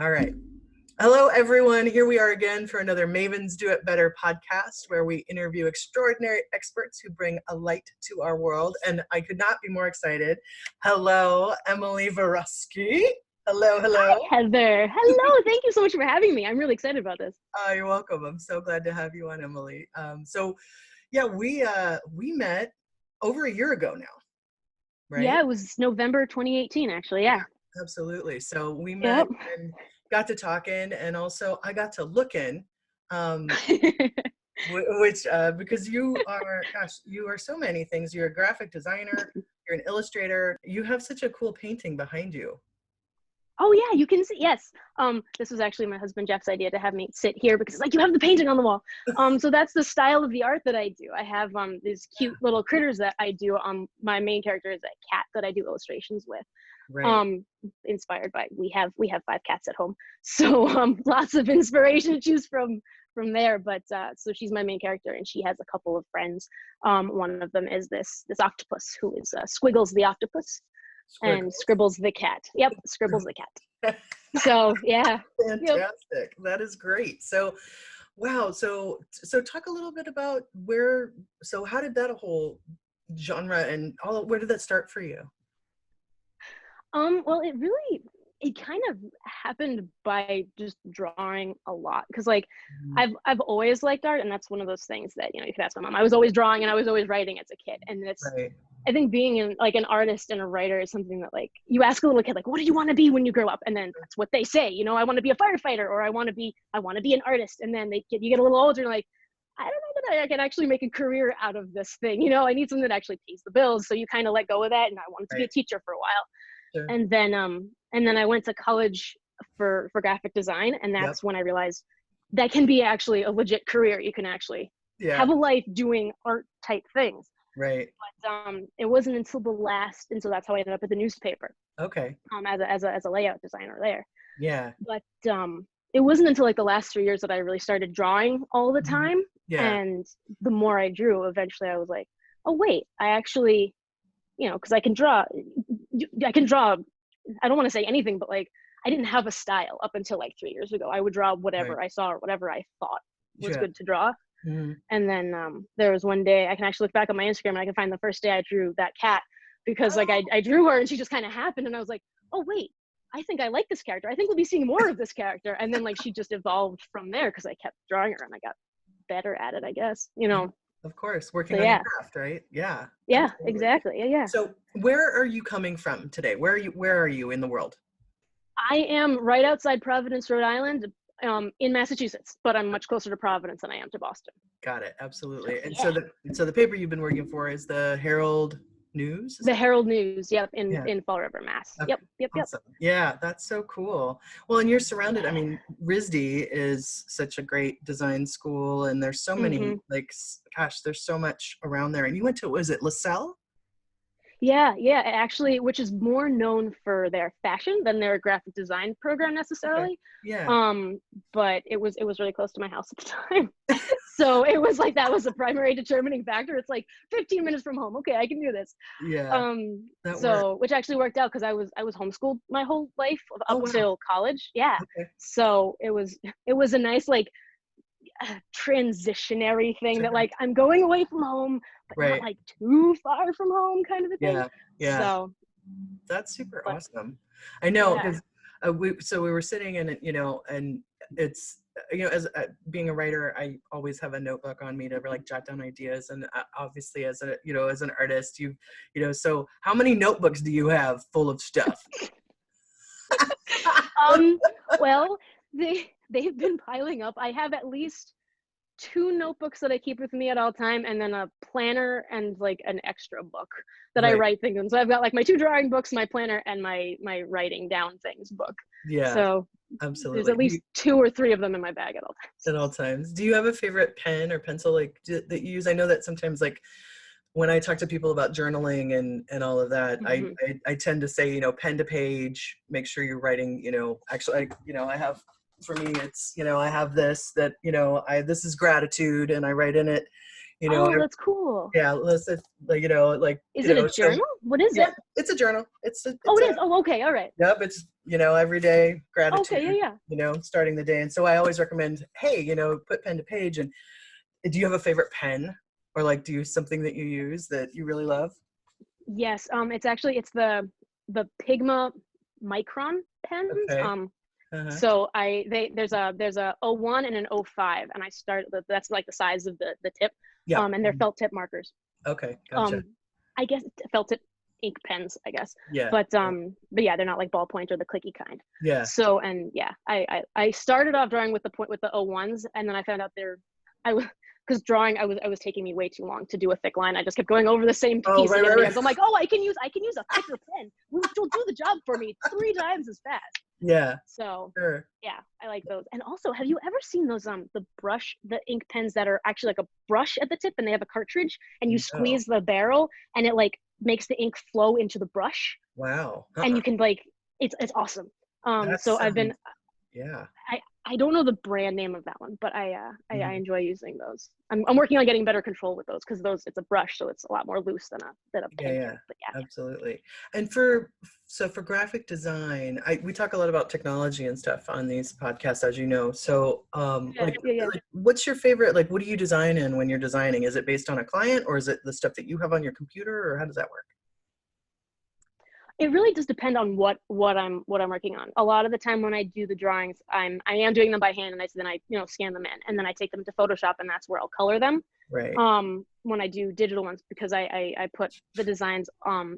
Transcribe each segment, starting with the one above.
All right. Hello, everyone. Here we are again for another Mavens Do It Better podcast, where we interview extraordinary experts who bring a light to our world. And I could not be more excited. Hello, Emely Varosky. Hello, hello. Hi, Heather. Hello. Thank you so much for having me. I'm really excited about this. You're welcome. I'm so glad to have you on, Emely. We met over a year ago now, right? Yeah, it was November 2018, actually. Yeah. Absolutely. So we met Yep. and got to talking, and also I got to looking, um, because you are so many things. You're a graphic designer, you're an illustrator, you have such a cool painting behind you. Oh yeah, you can see. Yes. This was actually my husband Jeff's idea to have me sit here because it's like you have the painting on the wall. So that's the style of the art that I do. I have these cute little critters that I do. My main character is a cat that I do illustrations with. Right. Inspired by we have 5 cats at home, so lots of inspiration to choose from there. But so she's my main character, and she has a couple of friends. One of them is this octopus who is Squiggles the octopus, and Scribbles the cat. Yep, Scribbles the cat. So yeah. Fantastic. Yep. That is great. So wow. So talk a little bit about how did that whole genre and where did that start for you? Well, it kind of happened by just drawing a lot, because like I've always liked art, and that's one of those things that, you could ask my mom. I was always drawing and I was always writing as a kid, and it's Right. I think being an artist and a writer is something that, like, you ask a little kid, like, what do you want to be when you grow up? And then that's what they say, I want to be a firefighter, or I want to be an artist. And then you get a little older, and like, I don't know that I can actually make a career out of this thing. I need something that actually pays the bills. So you kind of let go of that. And I wanted to be a teacher for a while. Sure. And then I went to college for graphic design, and that's when I realized that can be actually a legit career. You can actually have a life doing art type things. Right. But it wasn't until that's how I ended up at the newspaper. Okay. As a layout designer there. Yeah. But it wasn't until like the last 3 years that I really started drawing all the time. Yeah. And the more I drew, eventually I was like, oh wait, I actually, because I can draw. I don't want to say anything, but like, I didn't have a style up until like 3 years ago. I would draw whatever I saw or whatever I thought was good to draw. Mm-hmm. And then there was one day I can actually look back on my Instagram and I can find the first day I drew that cat, because like I drew her and she just kind of happened, and I was like, oh wait, I think I like this character. I think we'll be seeing more of this character. And then like she just evolved from there, because I kept drawing her and I got better at it, I guess. Of course, working on your craft, right? Yeah. Yeah, absolutely. Exactly. Yeah. So where are you coming from today? Where are you in the world? I am right outside Providence, Rhode Island, in Massachusetts, but I'm much closer to Providence than I am to Boston. Got it. Absolutely. And so the paper you've been working for is the Herald News? The Herald News, in Fall River, Mass. Okay. Yep. Awesome. Yeah, that's so cool. Well, and you're surrounded, RISD is such a great design school, and there's so many, there's so much around there. And you went to, was it LaSalle? Yeah, actually, which is more known for their fashion than their graphic design program necessarily. Okay. Yeah. But it was really close to my house at the time. So it was like, that was a primary determining factor. It's like 15 minutes from home. Okay, I can do this. Yeah. Which actually worked out, because I was homeschooled my whole life up till college. Yeah. Okay. So it was a nice transitionary thing that like, I'm going away from home, but not like too far from home, kind of a thing. Yeah. So that's super awesome. I know, because we were sitting in it, and it's, as being a writer, I always have a notebook on me to like jot down ideas, and obviously as an artist, so how many notebooks do you have full of stuff? Well, they've been piling up. I have at least 2 notebooks that I keep with me at all time, and then a planner and like an extra book that I write things in. So I've got like my 2 drawing books, my planner, and my writing down things book. Yeah. So absolutely. There's at least 2 or 3 of them in my bag at all times. At all times. Do you have a favorite pen or pencil that you use? I know that sometimes, like, when I talk to people about journaling and all of that, I tend to say, pen to page, make sure you're writing, actually, I have, for me, it's, I have this, that, this is gratitude, and I write in it, you know, Oh, that's cool. yeah, let's just, like, Is it a show. journal? What is Yeah, it? it's a journal. Oh, It's it a, is. Oh, okay. All right. yep, it's, everyday Okay. Yeah, gratitude, yeah. starting the day. And so I always recommend, hey, put pen to page. And do you have a favorite pen, or like, do you something that you use that you really love? Yes. It's the Pigma Micron pens. Okay. Uh-huh. So there's a '01 and an '05, and I started that's like the size of the tip. Yeah. And they're felt tip markers. Okay. Gotcha. Um, I guess felt tip ink pens, I guess. Yeah. But yeah, they're not like ballpoint or the clicky kind. Yeah. So, and yeah, I started off drawing with the '01s, and then I found out I was because drawing I was taking me way too long to do a thick line. I just kept going over the same Oh, piece right, again and right, again. right. So I'm like, oh, I can use a thicker pen, which will do the job for me 3 times as fast. Yeah. So Sure. yeah, I like those. And also, have you ever seen those the ink pens that are actually like a brush at the tip, and they have a cartridge, and you No. squeeze the barrel, and it like makes the ink flow into the brush, Wow. and you can like it's awesome. That So sounds. Yeah. I don't know the brand name of that one, but I Mhm. enjoy using those. I'm working on getting better control with those, because those it's a brush, so it's a lot more loose than a Yeah, pen yeah, tip. But yeah, absolutely. And for graphic design, we talk a lot about technology and stuff on these podcasts, as you know. So, yeah, yeah, yeah. like, what's your favorite? Like, what do you design in when you're designing? Is it based on a client, or is it the stuff that you have on your computer, or how does that work? It really does depend on what I'm working on. A lot of the time when I do the drawings, I am doing them by hand, and then I scan them in, and then I take them to Photoshop, and that's where I'll color them. Right. When I do digital ones, because I put the designs,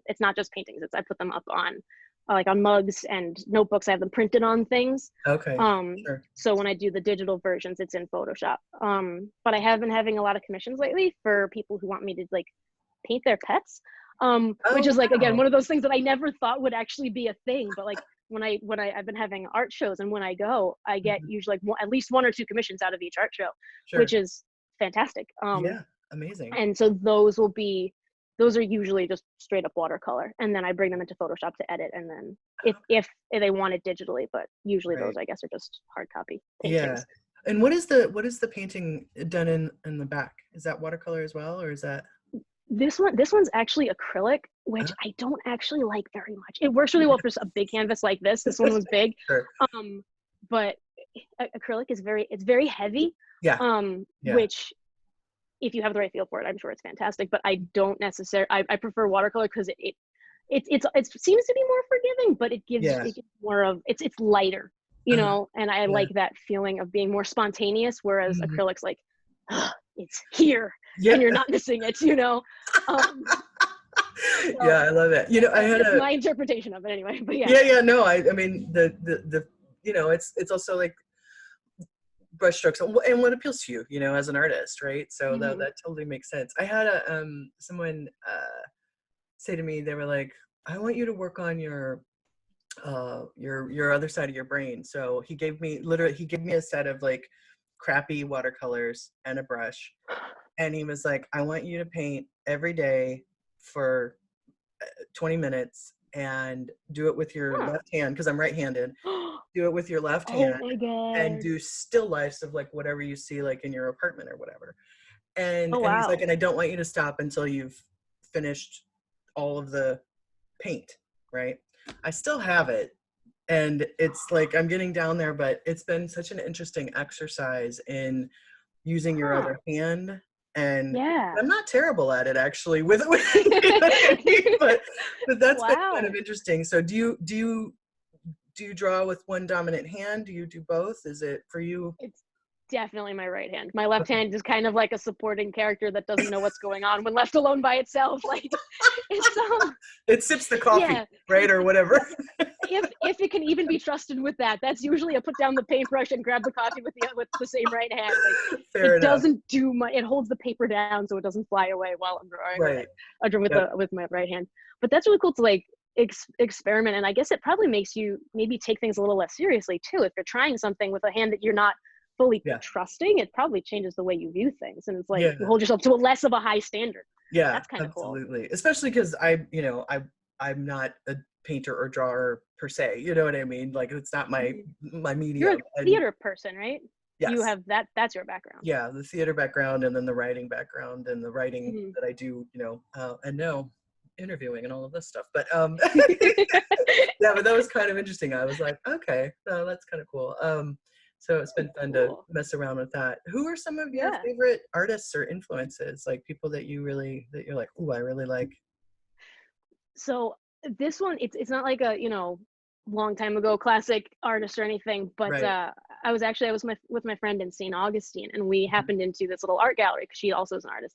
it's not just paintings, I put them up on like on mugs and notebooks. I have them printed on things. Okay. Sure. So when I do the digital versions, it's in Photoshop. But I have been having a lot of commissions lately for people who want me to like paint their pets, which Oh, is like, again, wow. one of those things that I never thought would actually be a thing. But like I've been having art shows, and when I go, I get Mhm. usually like at least 1 or 2 commissions out of each art show, which Sure. is fantastic. Yeah. Amazing. And so those are usually just straight up watercolor, and then I bring them into Photoshop to edit, and then if they want it digitally, but usually those, Right. I guess, are just hard copy Yeah. paintings. And what is the painting done in the back? Is that watercolor as well, or is that? This one's actually acrylic, which uh, I don't actually like very much. It works really well for a big canvas like this. This one was big. Sure. um but acrylic is very heavy, Yeah. Yeah. which, if you have the right feel for it, I'm sure it's fantastic. But I don't necessarily. I prefer watercolor, because it seems to be more forgiving, but Yeah. it gives more of it's lighter, Uh-huh. and I Yeah. like that feeling of being more spontaneous. Whereas Mhm. acrylic's like, it's here, and Yeah. you're not missing it. Um, Yeah, so I love it. I had that's a. my interpretation of it anyway. But yeah. Yeah, yeah, no, I mean, it's also like brushstrokes, and what appeals to you, as an artist, right? So that Hmm. that totally makes sense. I had someone say to me, they were like, I want you to work on your other side of your brain. So he gave me a set of like crappy watercolors and a brush, and he was like, I want you to paint every day for 20 minutes, and do it with your Huh. left hand, because I'm right-handed. Do it with your left Oh hand, my and god. do still lifes of like whatever you see like in your apartment or whatever. And Oh and he's like, wow. and I don't want you to stop until you've finished all of the paint, right? I still have it, and it's like I'm getting down there, but it's been such an interesting exercise in using your Huh. other hand. And Yeah. I'm not terrible at it, actually, but that's been kind of Wow. interesting. So do you draw with one dominant hand? Do you do both? Is it for you? It's definitely my right hand. My left Okay. hand is kind of like a supporting character that doesn't know what's going on when left alone by itself. Like, it's It sips the coffee, yeah. right, or whatever. If it can even be trusted with that, that's usually a put down the paintbrush and grab the coffee with the same right hand. Like, Fair it enough. doesn't do much. It holds the paper down so it doesn't fly away while I'm drawing with Right. it. I draw Yep. with my right hand. But that's really cool to like experiment, and I guess it probably makes you maybe take things a little less seriously too. If you're trying something with a hand that you're not fully Yeah. trusting, it probably changes the way you view things, and it's like Yeah. you hold yourself to a less of a high standard. Yeah. That's kind of cool. Absolutely. Especially because I'm not a painter or drawer per se. You know what I mean? Like, it's not my Mhm. my You're medium. like a And theater person, right? You Yes. have that's your background. Yeah, the theater background and then the writing background and the writing Mhm. that I do, and now interviewing and all of this stuff. But yeah, but that was kind of interesting. I was like, okay, no, that's kind of cool. So it's been fun to Cool. mess around with that. Who are some of your Yeah. favorite artists or influences? Like people that you're like, oh, I really like. So this one, it's not like a long time ago classic artist or anything, but Right. I was with my friend in St. Augustine, and we Mhm. happened into this little art gallery because she also is an artist,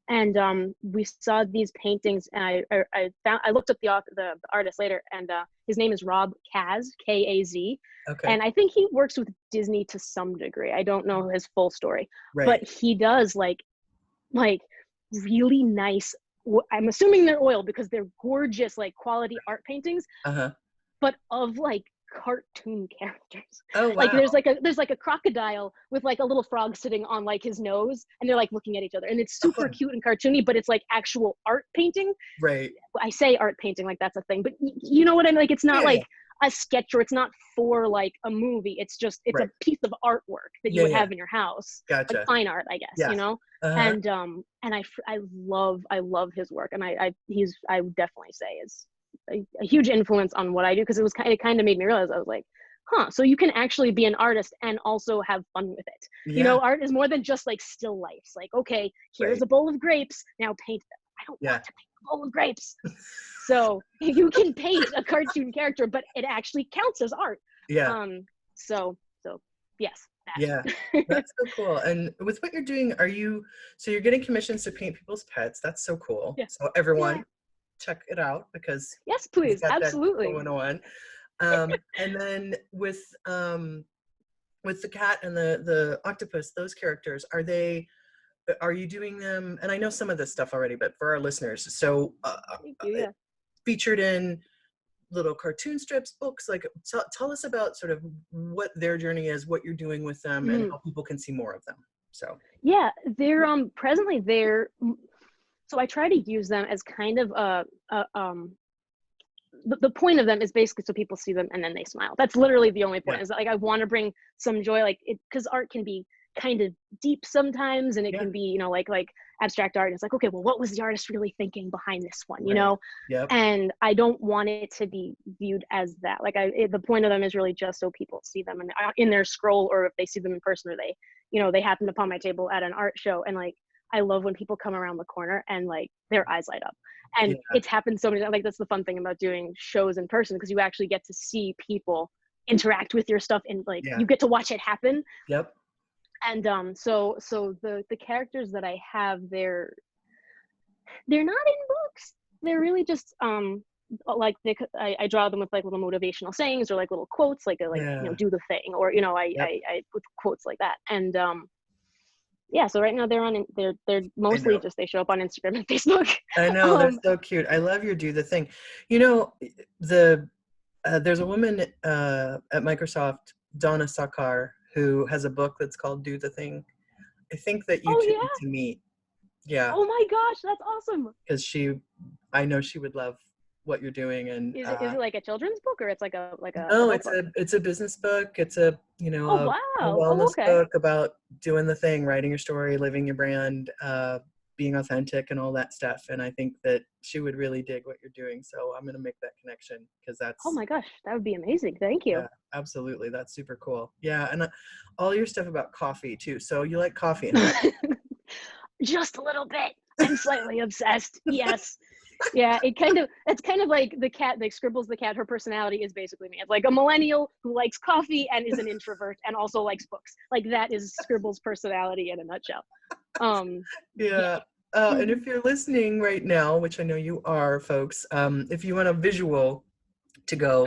and we saw these paintings, and I looked up the artist later, and his name is Rob Kaz, Kaz, Okay. and I think he works with Disney to some degree. I don't know his full story, but Right. he does like really nice, I'm assuming they're oil because they're gorgeous, like quality art paintings, Uh-huh. but of like cartoon characters. Oh, Like wow. there's like a crocodile with like a little frog sitting on like his nose, and they're like looking at each other, and it's Oh, super fun. cute and cartoony, but it's like actual art painting. Right. I say art painting like that's a thing, but you know what I mean? Like it's not Yeah, yeah. like a sketch, or it's not for like a movie. It's a Right. piece of artwork that you Yeah, would yeah. have in your house, like Gotcha. fine art, I guess, Yeah. Uh-huh. and I love his work, and I would definitely say is a huge influence on what I do, because it kind of made me realize, I was like, huh, so you can actually be an artist and also have fun with it. Yeah. Art is more than just like still lifes. Like, okay, here's Right. a bowl of grapes, now paint them. I don't want Yeah. to paint a bowl of grapes. So you can paint a cartoon character, but it actually counts as art. Yeah. So yes, Yeah, that. that's so cool. And with what you're doing, so you're getting commissions to paint people's pets. That's so cool. Yeah. So Yeah. everyone check it out because Yes, he's please. got that Absolutely. going on. And then with the cat and the octopus, those characters, are you doing them? And I know some of this stuff already, but for our listeners, so Thank you. Yeah. featured in little cartoon strips, books, like tell us about sort of what their journey is, what you're doing with them, and Mhm. how people can see more of them. So Yeah, they're presently they're so I try to use them as kind of the point of them is basically so people see them and then they smile. That's literally the only point. yeah, Is that, like, I want to bring some joy, like it, because art can be kind of deep sometimes, and it yeah, can be like abstract art. And it's like, okay, well, what was the artist really thinking behind this one? right, yep, And I don't want it to be viewed as that. Like the point of them is really just so people see them in their scroll, or if they see them in person, or they happened upon my table at an art show, and like I love when people come around the corner and like their eyes light up. yeah, And it's happened so many times. Like that's the fun thing about doing shows in person, because you actually get to see people interact with your stuff, and like yeah, you get to watch it happen. yep, And so the characters that I have, they're not in books. They're really just like I draw them with like little motivational sayings, or like little quotes, like yeah, do the thing, or yep. I with quotes like that. And yeah, so right now they're I mostly know. just, they show up on Instagram and Facebook. I know, they're um so cute. I love your do the thing. You know, the there's a woman at Microsoft, Donna Sakar, who has a book that's called Do the Thing. I think that you oh two need yeah. to meet. Yeah, Oh my gosh, that's awesome. because I know she would love what you're doing. And Is it like a children's book, or it's like a no, adult book? it's a business book. It's a Oh a wow. Oh wellness okay. book about doing the thing, writing your story, living your brand, being authentic, and all that stuff. And I think that she would really dig what you're doing. So I'm gonna make that connection because Oh that's my gosh, that would be amazing. Thank you. yeah, absolutely, that's super cool. Yeah, and all your stuff about coffee too. So you like coffee, huh? Just a little bit. I'm slightly obsessed. Yes. Yeah, it's kind of like the cat, like Scribbles the cat, her personality is basically me. It's like a millennial who likes coffee and is an introvert and also likes books. Like that is Scribbles' personality in a nutshell. Yeah. Yeah. And if you're listening right now, which I know you are, folks, if you want a visual to go,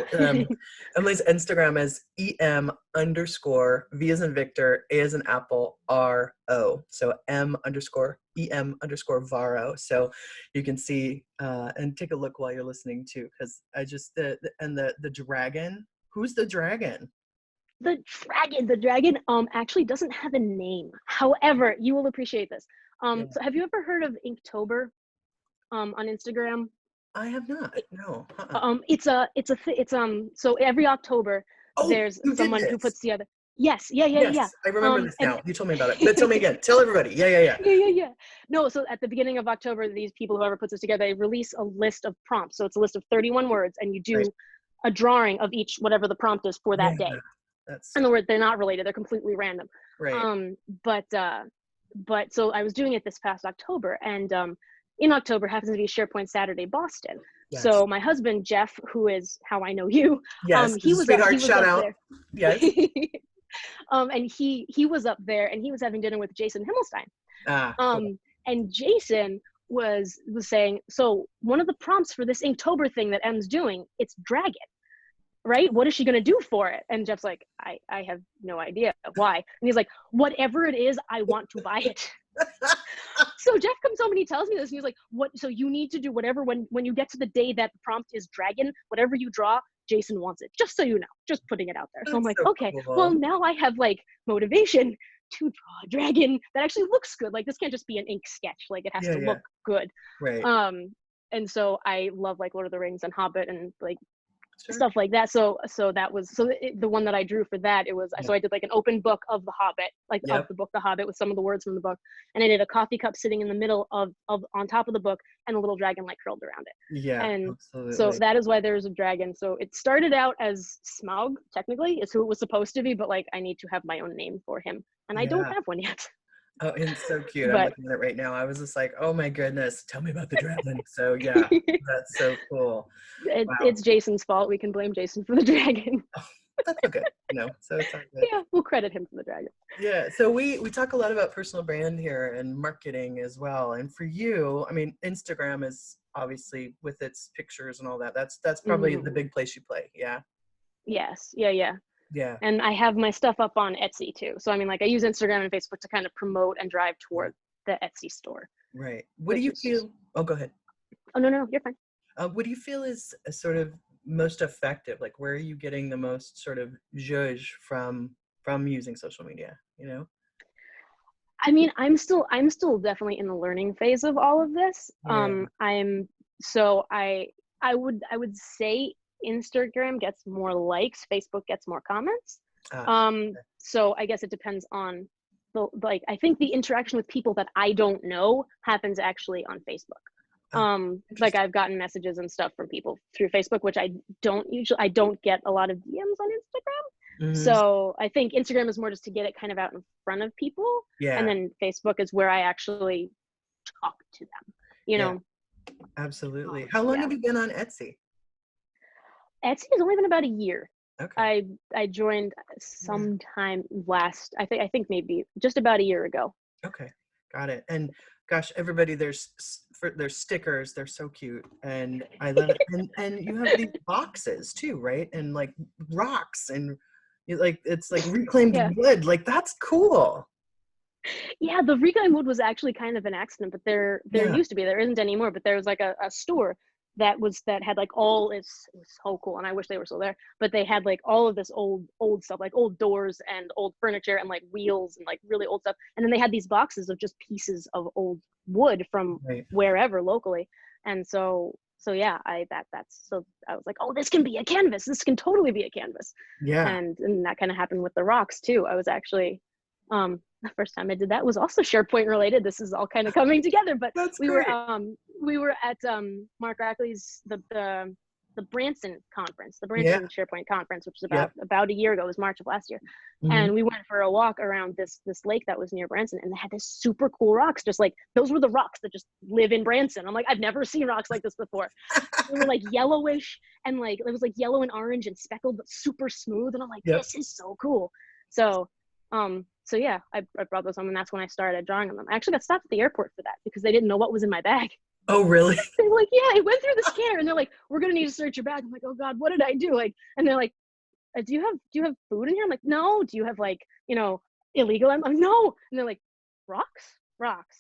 Emily's Instagram is EM_V as in Victor, A as in Apple, RO. So M_EM_ Varo. So you can see and take a look while you're listening too, because I just, the dragon, who's the dragon? The dragon actually doesn't have a name. However, you will appreciate this. Yeah. So have you ever heard of Inktober on Instagram? I have not, no. It's so every October Oh, there's you did someone who this. puts together. Yes, yeah, yeah, yeah. Yes, I remember this And now. You told me about it. But tell me again. Tell everybody. Yeah, yeah, yeah. yeah, yeah, yeah. No, so at the beginning of October, these people, whoever puts this together, they release a list of prompts. So it's a list of 31 words, and you Right. do a drawing of each, whatever the prompt is for Yeah. that day. That's In so other words, they're not related; they're completely random. right. Um, but so I was doing it this past October, and in October happens to be SharePoint Saturday Boston. Yes. So my husband Jeff, who is how I know you, Yes. he was up, he Sweetheart, was shout up out. there. Yes. And he was up there, and he was having dinner with Jason Himmelstein. Ah, cool. And Jason was saying, so one of the prompts for this Inktober thing that Em's doing, it's dragon, right? What is she gonna do for it? And Jeff's like, I have no idea why. And he's like, whatever it is, I want to buy it. So Jeff comes home and he tells me this, and he's like, what, so you need to do whatever, when you get to the day that the prompt is dragon, whatever you draw, Jason wants it, just so you know, just putting it out there. So I'm That's like, so okay, well, cool. now I have like motivation to draw a dragon that actually looks good. Like, this can't just be an ink sketch, like it has Yeah, to yeah. look good. Right. And so I love like Lord of the Rings and Hobbit and like Sure. stuff like that. So that was, the one that I drew for that, it was, Yeah. so I did like an open book of the Hobbit, like of Yep. the book The Hobbit, with some of the words from the book, and I did a coffee cup sitting in the middle of on top of the book, and a little dragon like curled around it. Yeah, And so absolutely. that is why there's a dragon. So it started out as Smaug, technically is who it was supposed to be, but like I need to have my own name for him, and I don't Yeah. have one yet. Oh, and so cute. I'm But looking at it right now. I was just like, oh my goodness, tell me about the dragon. So yeah, that's so cool. Wow. it's Jason's fault. We can blame Jason for the dragon. Oh, that's okay. So it's all good. Yeah, we'll credit him for the dragon. Yeah. So we talk a lot about personal brand here and marketing as well. And for you, I mean, Instagram is obviously with its pictures and all that. That's probably the big place you play. Yeah. Yes. Yeah. Yeah. Yeah. And I have my stuff up on Etsy too. So I mean, like I use Instagram and Facebook to kind of promote and drive toward the Etsy store. Right. What do you feel? Oh, go ahead. Oh no, you're fine. What do you feel is a sort of most effective? Like, where are you getting the most sort of zhuzh from using social media? You know? I mean, I'm still definitely in the learning phase of all of this. Yeah. I would say Instagram gets more likes, Facebook gets more comments. Okay. So I guess it depends on like I think the interaction with people that I don't know happens actually on Facebook. Like I've gotten messages and stuff from people through Facebook, which I don't get a lot of DMs on Instagram. Mm-hmm. So I think Instagram is more just to get it kind of out in front of people. Yeah. And then Facebook is where I actually talk to them, you know? Absolutely. How long have you been on Etsy? Etsy has only been about a year. Okay. I joined sometime I think maybe just about a year ago. Okay. Got it. And gosh, everybody, there's stickers. They're so cute. And I love it. And you have these boxes too, right? And like rocks and it's like reclaimed wood. Like that's cool. Yeah, the reclaimed wood was actually kind of an accident, but there used to be, there isn't anymore, but there was like a store that had like all, it was so cool, and I wish they were still there, but they had like all of this old stuff, like old doors and old furniture and like wheels and like really old stuff, and then they had these boxes of just pieces of old wood from wherever locally. And so yeah, I was like, oh, this can be a canvas, this can totally be a canvas. And that kind of happened with the rocks too. I was actually the first time I did that was also SharePoint related. This is all kind of coming together, but we were at Mark Rackley's the Branson conference, the Branson SharePoint conference, which was about a year ago. It was March of last year. Mm-hmm. And we went for a walk around this lake that was near Branson, and they had this super cool rocks, just like those were the rocks that just live in Branson. I'm like, I've never seen rocks like this before. They were like yellowish, and like it was like yellow and orange and speckled, but super smooth. And I'm like, this is so cool. So yeah, I brought those home, and that's when I started drawing on them. I actually got stopped at the airport for that because they didn't know what was in my bag. Oh, really? They were like, yeah, it went through the scanner, and they're like, we're gonna need to search your bag. I'm like, oh God, what did I do? Like, and they're like, do you have food in here? I'm like, no. Do you have like, illegal? I'm like, no. And they're like, rocks.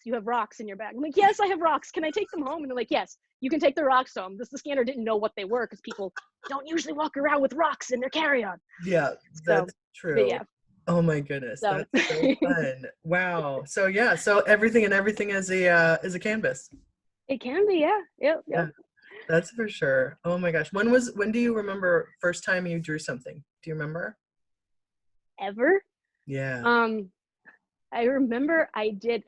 You have rocks in your bag. I'm like, yes, I have rocks. Can I take them home? And they're like, yes, you can take the rocks home. The scanner didn't know what they were because people don't usually walk around with rocks in their carry-on. Yeah, that's true. Yeah. Oh my goodness, that's so fun! Wow. So everything is a canvas. It can be, yeah. That's for sure. Oh my gosh, when do you remember first time you drew something? Do you remember? Ever? Yeah. Um, I remember it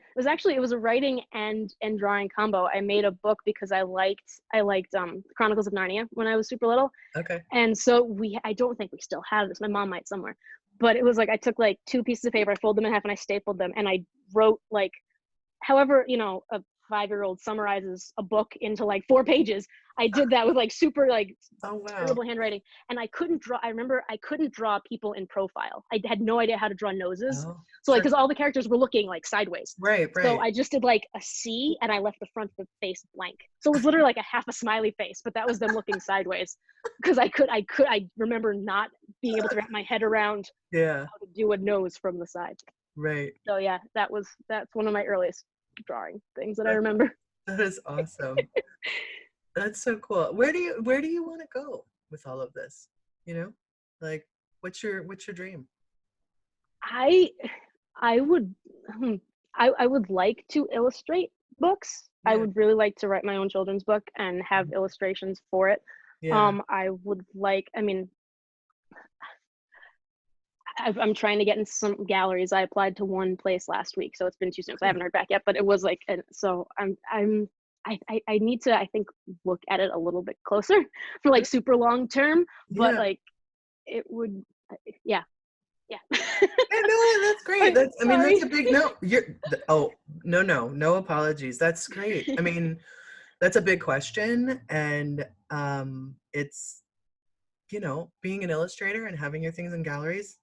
was a writing and drawing combo. I made a book because I liked Chronicles of Narnia when I was super little. Okay. And so I don't think we still have this. My mom might somewhere. But it was like I took like two pieces of paper, I folded them in half and I stapled them and I wrote like however, a 5-year-old summarizes a book into like 4 pages. I did that with like super like Oh, wow. terrible handwriting. And I remember I couldn't draw people in profile. I had no idea how to draw noses. Oh, So like, sure. cause all the characters were looking like sideways. Right, So right. I just did like a C and I left the front of the face blank. So it was literally like a half a smiley face, but that was them looking sideways. Cause I remember not being able to wrap my head around Yeah, how to do a nose from the side. right. So yeah, that's one of my earliest drawing things that I That, remember. that is awesome. That's so cool. Where do you want to go with all of this? You know, like what's your dream? I I would hmm, I would like to illustrate books. I Yeah, would really like to write my own children's book and have illustrations for it. yeah. I would like, I mean, I'm trying to get in some galleries. I applied to one place last week, so it's been too soon. So I Cool. haven't heard back yet. But it was like, and so I need to, I think, look at it a little bit closer for like super long term. But Yeah. like it would, yeah, yeah. Yeah, no, that's great. I'm I mean, that's sorry. a big no. Oh, no, no, no apologies. That's great. I mean, that's a big question, and it's being an illustrator and having your things in galleries.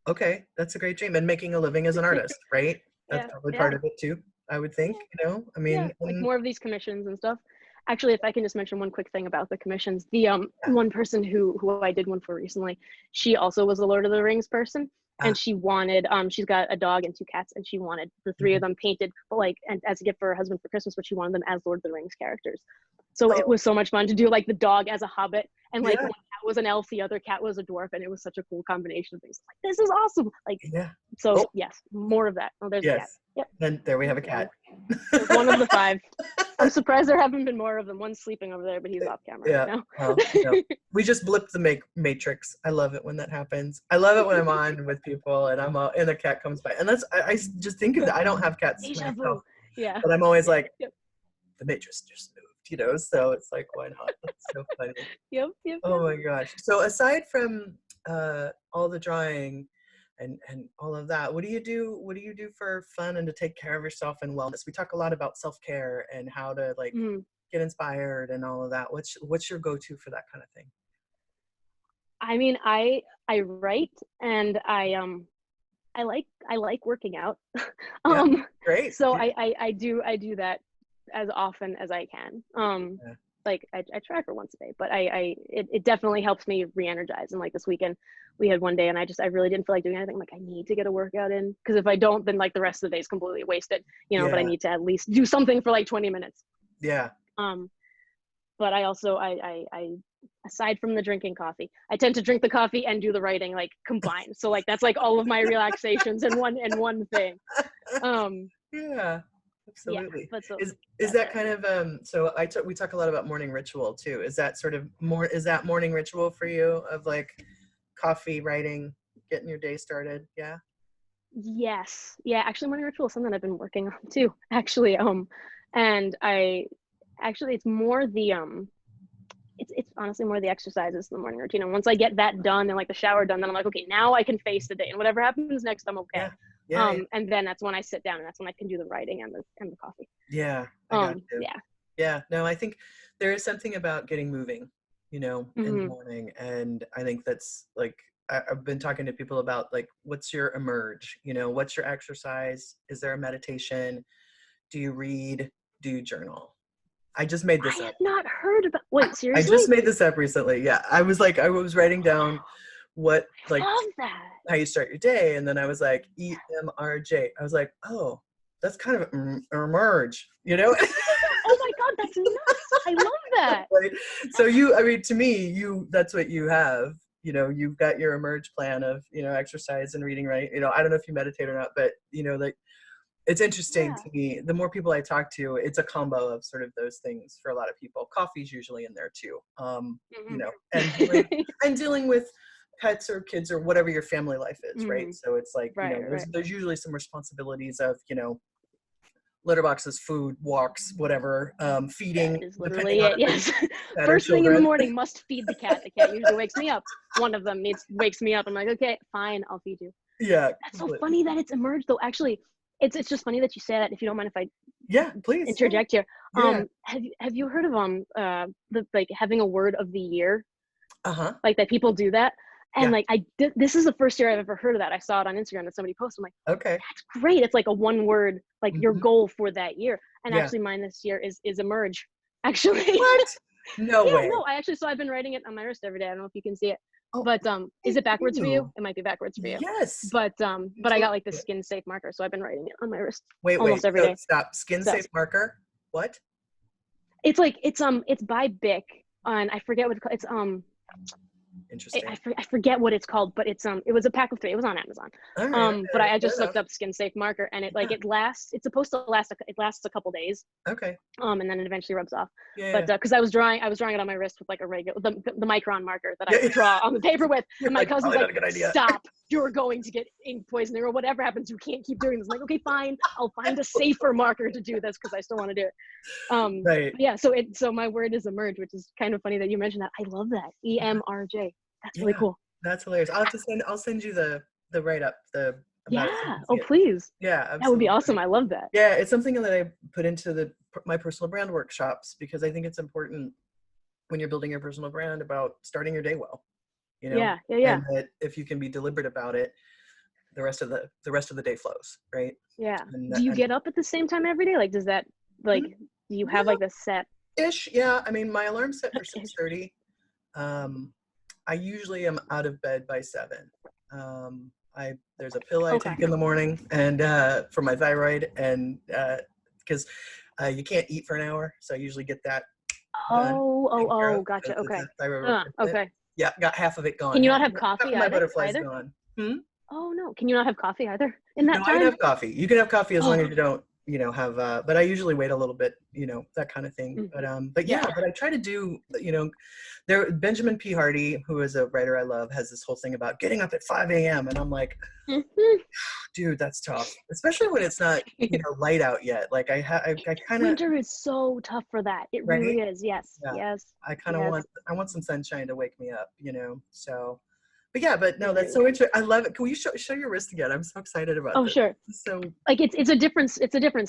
Okay, that's a great dream, and making a living as an artist, right? That's Yeah, probably yeah, part of it too, I would think. yeah. I Yeah, mean, like and more of these commissions and stuff. Actually, if I can just mention one quick thing about the commissions, the yeah. one person who I did one for recently, she also was a Lord of the Rings person, and Ah, she wanted she's got a dog and 2 cats, and she wanted the 3 of mhm. them painted, but like and as a gift for her husband for Christmas, but she wanted them as Lord of the Rings characters. So it Oh, was so much fun to do like the dog as a hobbit, and like yeah, one cat was an elf, the other cat was a dwarf, and it was such a cool combination of things. Like this is awesome. Like yeah. so, Oh, yes, more of that. Oh, there's a cat. yes. Yep, Then there we have a one cat. there's one of the 5. I'm surprised there haven't been more of them. One's sleeping over there, but he's off camera right Yeah. now. Well, we just blipped the matrix. I love it when that happens. I love it when I'm on with people and and a cat comes by. And just think of that. I don't have cats Deja myself, vu. Yeah. but I'm always Yeah. like, Yep. the matrix just moved. So it's like, why not? That's so funny. Yep. Yep. Oh Yep. my gosh. So aside from all the drawing and all of that, what do you do for fun and to take care of yourself and wellness? We talk a lot about self-care and how to like Mhm. get inspired and all of that. What's your go-to for that kind of thing? I mean, I write and I like working out. Yeah, um, great. so Yeah, I do that as often as I can. yeah, Like I try for once a day, but it definitely helps me re-energize. And like this weekend, we had one day, and I really didn't feel like doing anything. I'm like I need to get a workout in because if I don't, then like the rest of the day is completely wasted. But I yeah, need to at least do something for like 20 minutes. yeah. Um, but I also I aside from the drinking coffee, I tend to drink the coffee and do the writing like combined. So like that's like all of my relaxations in one thing. Um, Yeah, yeah, absolutely. but so Is that's that it. kind of so we talk a lot about morning ritual too. Is that sort of is that morning ritual for you of like coffee, writing, getting your day started? Yeah. Yes. Yeah, actually morning ritual is something I've been working on too, actually. And I actually it's more the it's honestly more the exercises in the morning routine. And once I get that done and like the shower done, then I'm like, okay, now I can face the day and whatever happens next, I'm okay. Yeah. Yeah. Yeah. And then that's when I sit down and that's when I can do the writing and the coffee. Yeah, I got you. Yeah. Yeah, no, I think there is something about getting moving, in the Hmm. morning. And I think that's like, I've been talking to people about like, what's your emerge? What's your exercise? Is there a meditation? Do you read? Do you journal? I just made I this have up. not heard about. I, Wait, I seriously? just made this up recently. Yeah, I was writing down what I like love that. how you start your day, and then I was like EMRJ. I was like, oh, that's kind of emerge. Oh my god, that's nuts. I love that. Right? So I mean, to me, that's what you have. You've got your emerge plan of exercise and reading, right? I don't know if you meditate or not, but like it's interesting Yeah. to me. The more people I talk to, it's a combo of sort of those things for a lot of people. Coffee's usually in there too. Hmm. And dealing with pets or kids or whatever your family life is, right? So it's like, you know, Right, right. there's usually some responsibilities of, you know, litter boxes, food, walks, whatever, That feeding, is depending literally on it. if Yes. you pet or First thing in the children. morning, must feed the cat. The cat usually wakes me up. One of them wakes me up. I'm like, okay, fine, I'll feed you. Yeah, That's so completely. funny that it's emerged though. Actually, it's just funny that you say that. If you don't mind if I Yeah, please. Yeah. interject here. Yeah. Have you heard of the like having a word of the year? Uh-huh. Like that people do that? And Yeah. like this is the first year I've ever heard of that. I saw it on Instagram that somebody posted. I'm like, Okay. that's great. It's like a one word, like your Hmm. goal for that year. And Yeah. actually mine this year is emerge. Actually. What? No Yeah, way. no, so I've been writing it on my wrist every day. I don't know if you can see it. Oh, But is thank it backwards for you? you. It might be backwards for you. Yes. But I got like the skin safe marker, so I've been writing it on my wrist Wait. almost every So day. stop. Skin So safe marker. What? it's like it's by Bic and I forget what it's called. Interesting. I forget what it's called, but it was a pack of 3. It was on Amazon. All right. But I Fair just looked enough. up skin safe marker and Yeah. it's supposed to last it lasts a couple days. Okay. And then it eventually rubs off. Yeah. But because I was drawing it on my wrist with like a regular the micron marker that I Yeah. draw on the paper with. You're And my like, cousin's probably like, not a good idea. stop, you're going to get ink poisoning or whatever happens. You can't keep doing this. I'm like, okay, fine, I'll find a safer marker to do this because I still want to do it. Right. Yeah, so my word is emerge, which is kind of funny that you mentioned that. I love that. EMRJ. That's really Yeah. cool. That's hilarious. I'll send you the write up about it so you Yeah. can Oh, see it. please. Yeah, That would be absolutely. awesome. I love that. Yeah, it's something that I put into my personal brand workshops because I think it's important when you're building your personal brand about starting your day well, you know, Yeah. and that if you can be deliberate about it, the rest of the day flows, right? Yeah. And Do you and get up at the same time every day? Like, does that like mm, do you have yeah, like the set? ish. Yeah, I mean, my alarm's set for Ish. 6:30. I usually am out of bed by 7. There's a pill I Okay. take in the morning and for my thyroid and because you can't eat for an hour, so I usually get that done, taken care of Gotcha. because it's Okay. a thyroid replacement. Okay. Yeah, got half of it gone. Can you Half not have half coffee of my either? butterfly's gone. Hmm? Oh no. Can you not have coffee either in that No, I can time? have coffee. You can have coffee as long as Oh. you don't, have but I usually wait a little bit, that kind of thing. But Yeah. yeah, but I try to do, Benjamin P. Hardy, who is a writer I love, has this whole thing about getting up at 5 a.m. And I'm like, Mhm. dude, that's tough. Especially when it's not, light out yet. Like I kind of, Winter is so tough for that. It right? really is. Yes. Yeah. Yes. I kind of Yes. want some sunshine to wake me up, so. But yeah, but no, I that's do. so interesting. I love it. Can we show your wrist again? I'm so excited about Oh this. sure. So Like it's a different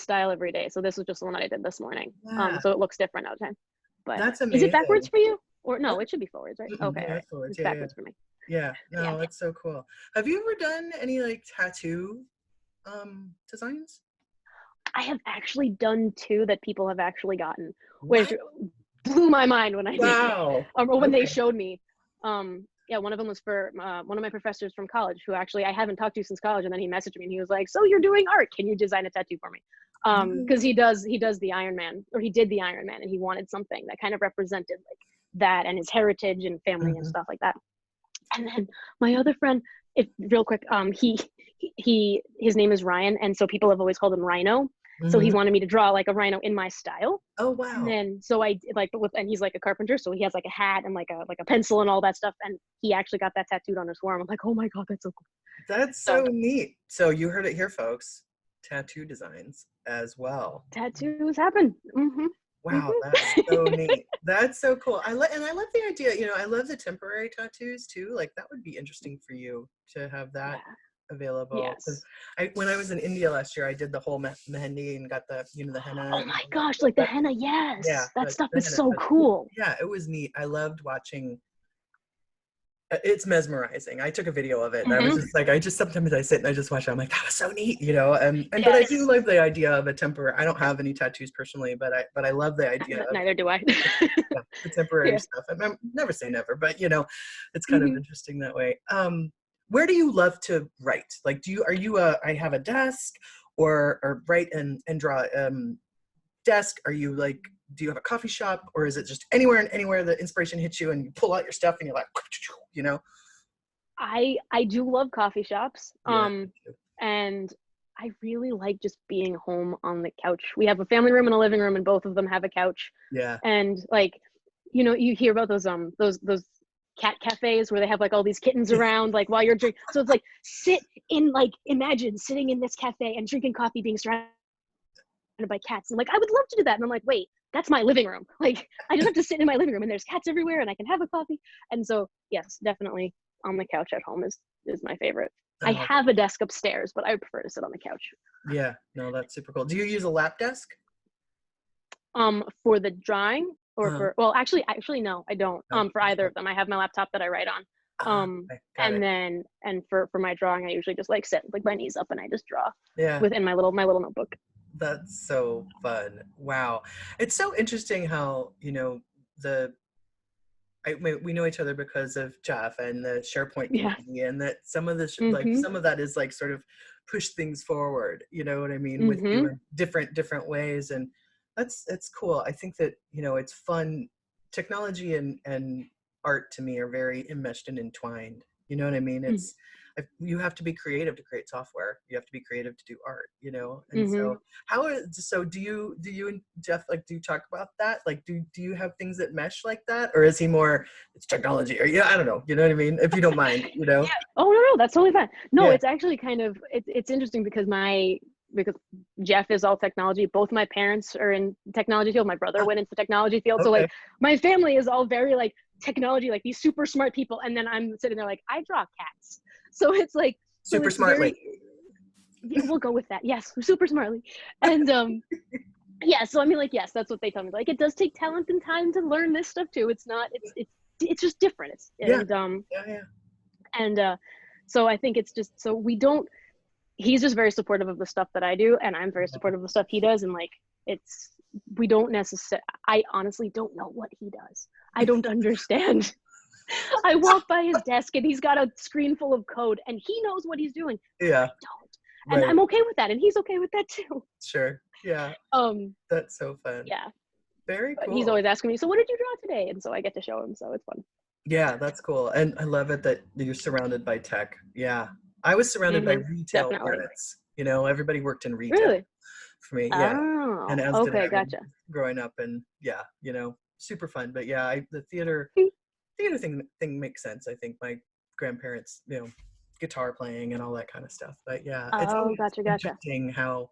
style every day. So this was just the one I did this morning. yeah, So it looks different all the time. But that's is it backwards amazing. for you? Or What? no, it should be forwards, right? Mm-mm, Okay, all yeah, right. afterwards. It's Yeah, yeah, backwards for me. yeah. Yeah. No, that's so cool. Have you ever done any like tattoo designs? I have actually done 2 that people have actually gotten, which What? blew my mind when I did it, Wow. or when they Okay. showed me. Yeah, one of them was for one of my professors from college, who actually I haven't talked to since college, and then he messaged me and he was like, "So you're doing art? Can you design a tattoo for me?" Because he does the Iron Man, or he did the Iron Man, and he wanted something that kind of represented like that and his heritage and family and Mhm. stuff like that. And then my other friend, if real quick, his name is Ryan, and so people have always called him Rhino. So he Mhm. wanted me to draw like a rhino in my style. Oh And wow. then so I like and he's like a carpenter, so he has like a hat and like a pencil and all that stuff. And he actually got that tattooed on his forearm. I'm like, oh my god, that's so cool. That's So so neat. So you heard it here, folks. Tattoo designs as well. tattoos happen. Wow, that's so neat. That's so cool. I love the idea, I love the temporary tattoos too. Like that would be interesting for you to have that Yeah. available. Because Yes. when I was in India last year, I did the whole mehendi and got the henna Oh and my all gosh, that like the stuff. henna. Yeah, Yes, that stuff the is henna so stuff. cool. Yeah, it was neat. I loved watching. It's mesmerizing. I took a video of it and I was Hmm. just like, sometimes I sit and I just watch it. I'm like, that was so neat, but I do Yes. love the idea of a temporary. I don't have any tattoos personally, but I love the idea of Neither do I. yeah, the temporary Yeah. stuff. I never say never, but it's kind of Hmm. interesting that way. Where do you love to write? Like, are you I have a desk or write and draw desk? Are you like, do you have a coffee shop or is it just anywhere and anywhere the inspiration hits you and you pull out your stuff and you're like, you know? I do love coffee shops. Yeah. And I really like just being home on the couch. We have a family room and a living room, and both of them have a couch. Yeah. And like, you hear about those cat cafes where they have like all these kittens around, like while you're drinking. So it's like imagine sitting in this cafe and drinking coffee, being surrounded by cats. And like, I would love to do that. And I'm like, wait, that's my living room. Like, I just have to sit in my living room and there's cats everywhere and I can have a coffee. And so, yes, definitely on the couch at home is my favorite. I have a desk upstairs, but I prefer to sit on the couch. Yeah, no, that's super cool. Do you use a lap desk? For the drawing or well, actually, no, I don't. For either of them, I have my laptop that I write on. And for my drawing, I usually just like sit like my knees up and I just draw. Yeah. Within my little notebook. That's so fun. Wow. It's so interesting how, you know, we know each other because of Jeff and the SharePoint community, and that some of the like some of that is like sort of push things forward, you know what I mean, with you in different ways. And it's cool. I think that, you know, it's fun. Technology and art to me are very enmeshed and entwined. You know what I mean? You have to be creative to create software. You have to be creative to do art, you know? And so do you and Jeff, like, do you talk about that? Like, do you have things that mesh like that? Or is he more, it's technology, or I don't know, you know what I mean? If you don't mind, you know? Yeah. Oh, no, that's totally fine. No, it's actually kind of, it's interesting because Jeff is all technology. Both my parents are in technology field. My brother went into the technology field. So like my family is all very like technology, like these super smart people. And then I'm sitting there like, I draw cats. So it's like super smartly. Yeah, we'll go with that. Yes, super smartly. And yeah, so I mean, like, yes, that's what they tell me. Like, it does take talent and time to learn this stuff too. It's not. It's just different. So I think it's just so we don't. He's just very supportive of the stuff that I do, and I'm very supportive of the stuff he does. And like, we don't necessarily. I honestly don't know what he does. I don't understand. I walk by his desk and he's got a screen full of code and he knows what he's doing. Yeah. I don't. And I'm okay with that. And he's okay with that too. Sure. Yeah. That's so fun. Yeah. Very cool. But he's always asking me, so what did you draw today? And so I get to show him. So it's fun. Yeah, that's cool. And I love it that you're surrounded by tech. Yeah. I was surrounded by retail artists. You know, everybody worked in retail. Really? For me. Yeah. Oh, and as okay, did I gotcha. growing up, and yeah, you know, super fun. But yeah, the theater thing makes sense. I think my grandparents, you know, guitar playing and all that kind of stuff. But yeah, it's always interesting how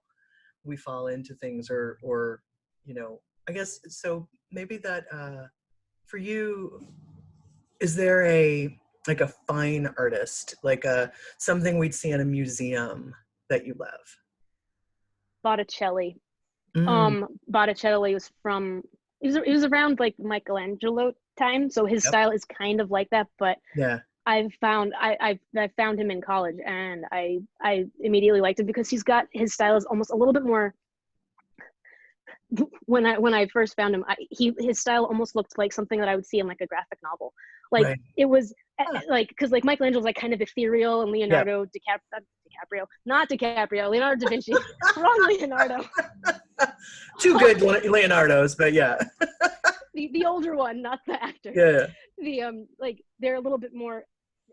we fall into things, or you know, I guess so. Maybe that for you, is there like a fine artist, like something we'd see in a museum that you love? Botticelli. Botticelli was from. It was around like Michelangelo time, so his style is kind of like that. But yeah, I found him in college, and I immediately liked him because his style is almost a little bit more. When I first found him, his style almost looked like something that I would see in like a graphic novel. Like it was like, because like Michelangelo's like kind of ethereal, and Leonardo Leonardo da Vinci, wrong Leonardo. Two good Leonardos, but yeah. the older one, not the actor. Yeah. The like they're a little bit more,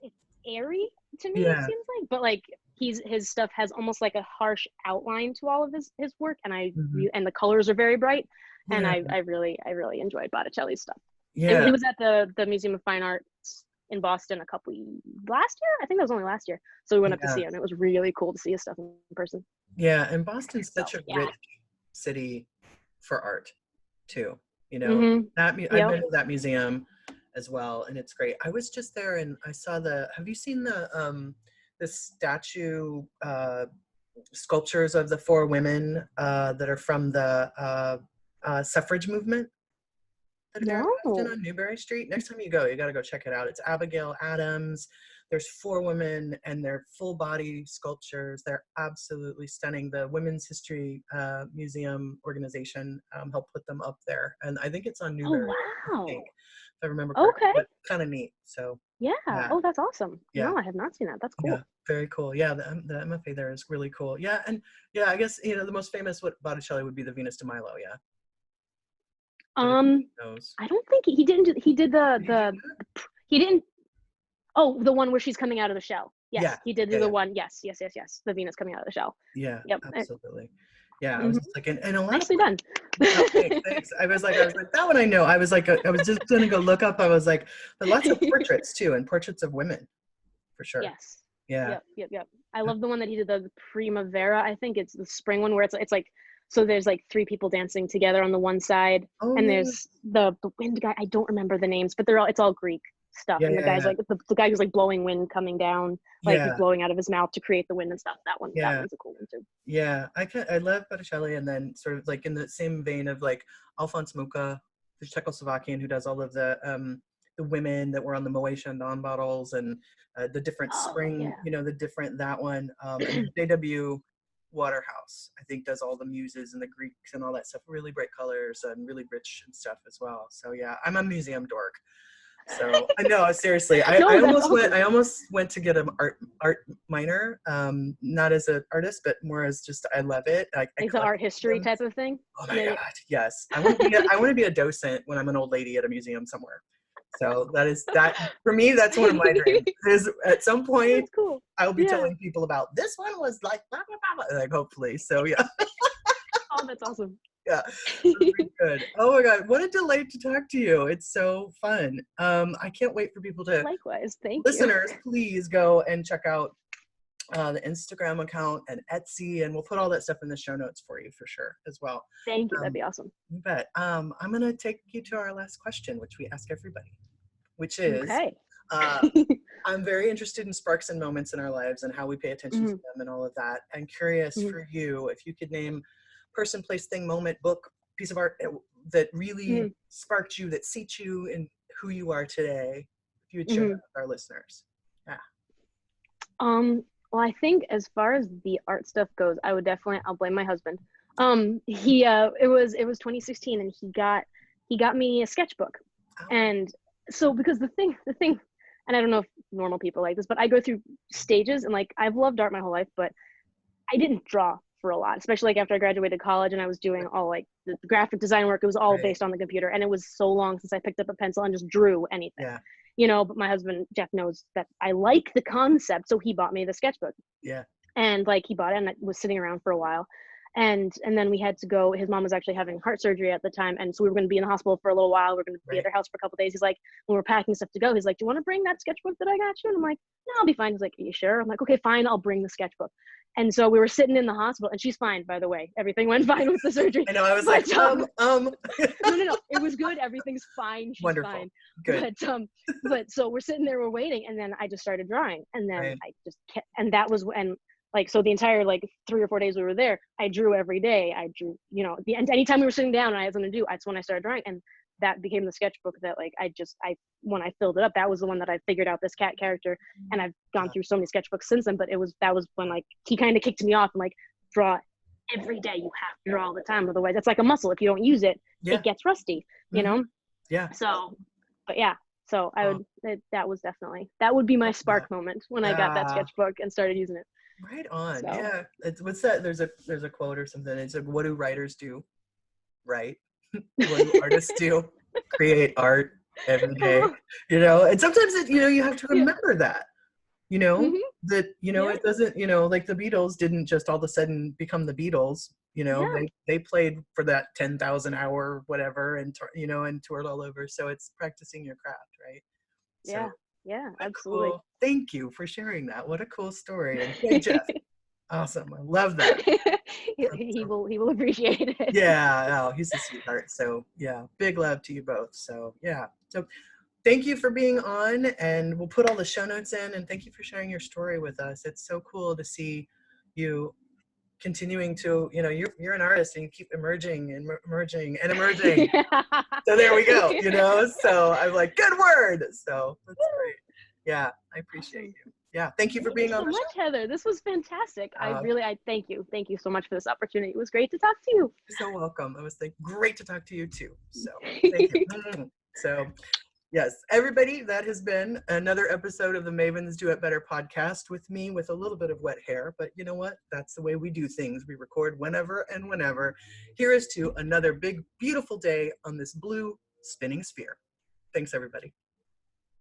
it's airy to me. It seems like, but like his stuff has almost like a harsh outline to all of his work, and and the colors are very bright, and I really enjoyed Botticelli's stuff. Yeah. And he was at the Museum of Fine Arts in Boston last year. I think that was only last year. So we went up to see him. It was really cool to see his stuff in person. Yeah, and Boston's such a rich city for art too. You know, I've been to that museum as well, and it's great. I was just there and I saw have you seen the statue sculptures of the 4 women that are from the suffrage movement? That are on Newbury Street. Next time you go, you got to go check it out. It's Abigail Adams. There's 4 women, and they're full body sculptures. They're absolutely stunning. The Women's History Museum organization helped put them up there, and I think it's on Newbury. Oh, wow. I think, if I remember correctly. Okay. But kind of neat. So yeah. Oh, that's awesome. Yeah. No, I have not seen that. That's cool. Yeah, very cool. Yeah, the MFA there is really cool. Yeah, and yeah, I guess, you know, the most famous Botticelli would be the Venus de Milo. Yeah. I don't think he didn't. He did he didn't. Oh, the one where she's coming out of the shell. Yes, he did the one. Yes. The Venus coming out of the shell. Yeah, yep. Absolutely. Yeah, I was just like, and a lot of Nicely done. oh, thanks. I was like, that one I know. I was like, I was just gonna go look up. I was like, but lots of portraits too, and portraits of women, for sure. Yes. Yeah. Yep. I love the one that he did, the Primavera. I think it's the spring one where it's like, so there's like three people dancing together on the one side, Oh and yeah. there's the wind guy. I don't remember the names, but it's all Greek stuff. Yeah. And the guy's Yeah. like the guy who's like blowing wind coming down, like Yeah. blowing out of his mouth to create the wind and stuff. That Yeah. one's a cool one too. Yeah. I love Botticelli, and then sort of like in the same vein of like Alphonse Mucha, the Czechoslovakian who does all of the women that were on the Moet Chandon bottles, and the different Oh spring, yeah. the different that one, and J.W. Waterhouse, I think, does all the muses and the Greeks and all that stuff, really bright colors and really rich and stuff as well. So yeah, I'm a museum dork. So I know, seriously, No, I that's almost awesome. went, I almost went to get an art minor, not as an artist, but more as just, I love it. I Like the collect art history them. type of thing. Oh my Yeah. God, yes. I want to be a docent when I'm an old lady at a museum somewhere. So that for me, that's one of my dreams. Is at some point That's cool. I'll be Yeah. telling people about this one was like blah blah blah, blah, like hopefully. So yeah. Oh, that's awesome. Yeah, really good. Oh my God, what a delight to talk to you. It's so fun. I can't wait for people to, Likewise. Thank you. listeners, please go and check out the Instagram account and Etsy, and we'll put all that stuff in the show notes for you for sure as well. Thank you. That'd be awesome. You bet. I'm gonna take you to our last question, which we ask everybody, which is, Okay. I'm very interested in sparks and moments in our lives and how we pay attention to them and all of that. I'm curious for you, if you could name person, place, thing, moment, book, piece of art that really sparked you, that seats you in who you are today, if you would share that with our listeners. Yeah. Well, I think as far as the art stuff goes, I'll blame my husband. It was 2016, and he got me a sketchbook. Oh. And so, because the thing, and I don't know if normal people like this, but I go through stages, and like, I've loved art my whole life, but I didn't draw for a lot, especially like after I graduated college and I was doing all like the graphic design work. It was all based on the computer, and it was so long since I picked up a pencil and just drew anything. Yeah. But my husband Jeff knows that I like the concept, so he bought me the sketchbook. Yeah. And like, he bought it, and it was sitting around for a while, and then we had to go. His mom was actually having heart surgery at the time, and so we were going to be in the hospital for a little while. We were going to be at their house for a couple of days. He's like, when we're packing stuff to go, he's like, do you want to bring that sketchbook that I got you? And I'm like, no, I'll be fine. He's like, are you sure? I'm like, okay, fine, I'll bring the sketchbook. And so we were sitting in the hospital, and she's fine, by the way. Everything went fine with the surgery. I know. I was like, No. It was good. Everything's fine. She's wonderful. fine. Good. But so we're sitting there, we're waiting, and then I just started drawing, and then I just kept, and that was when, like, so the entire like 3 or 4 days we were there, I drew every day. I drew, the end. Anytime we were sitting down and I had something to do, that's when I started drawing, and that became the sketchbook that like when I filled it up, that was the one that I figured out this cat character, and I've gone through so many sketchbooks since then, but that was when like he kind of kicked me off and like, draw every day. You have to draw all the time, otherwise it's like a muscle. If you don't use it, it gets rusty, Yeah. So, but yeah, so that would be my spark moment when I got that sketchbook and started using it. Right on. So. Yeah. What's that? There's a quote or something. It's like, what do writers do? Write. What do artists do? Create art every day. And sometimes you have to remember that. That it doesn't. Like the Beatles didn't just all of a sudden become the Beatles. They played for that 10,000 hour whatever, and and toured all over. So it's practicing your craft, right? So, yeah, absolutely. Cool. Thank you for sharing that. What a cool story. And hey, Jeff. Awesome. I love that. he will appreciate it. Yeah. Oh, he's a sweetheart. So yeah, big love to you both. So yeah. So thank you for being on, and we'll put all the show notes in, and thank you for sharing your story with us. It's so cool to see you continuing to, you're an artist and you keep emerging and emerging and emerging. So there we go, so I'm like, good word. So that's great. Yeah. I appreciate you. Yeah. Thank you for being on the show. Thank you so much, Heather. This was fantastic. I thank you. Thank you so much for this opportunity. It was great to talk to you. You're so welcome. It was great to talk to you too. So thank you. So yes, everybody, that has been another episode of the Mavens Do It Better podcast with me, with a little bit of wet hair, but you know what? That's the way we do things. We record whenever and whenever. Here is to another big, beautiful day on this blue spinning sphere. Thanks, everybody.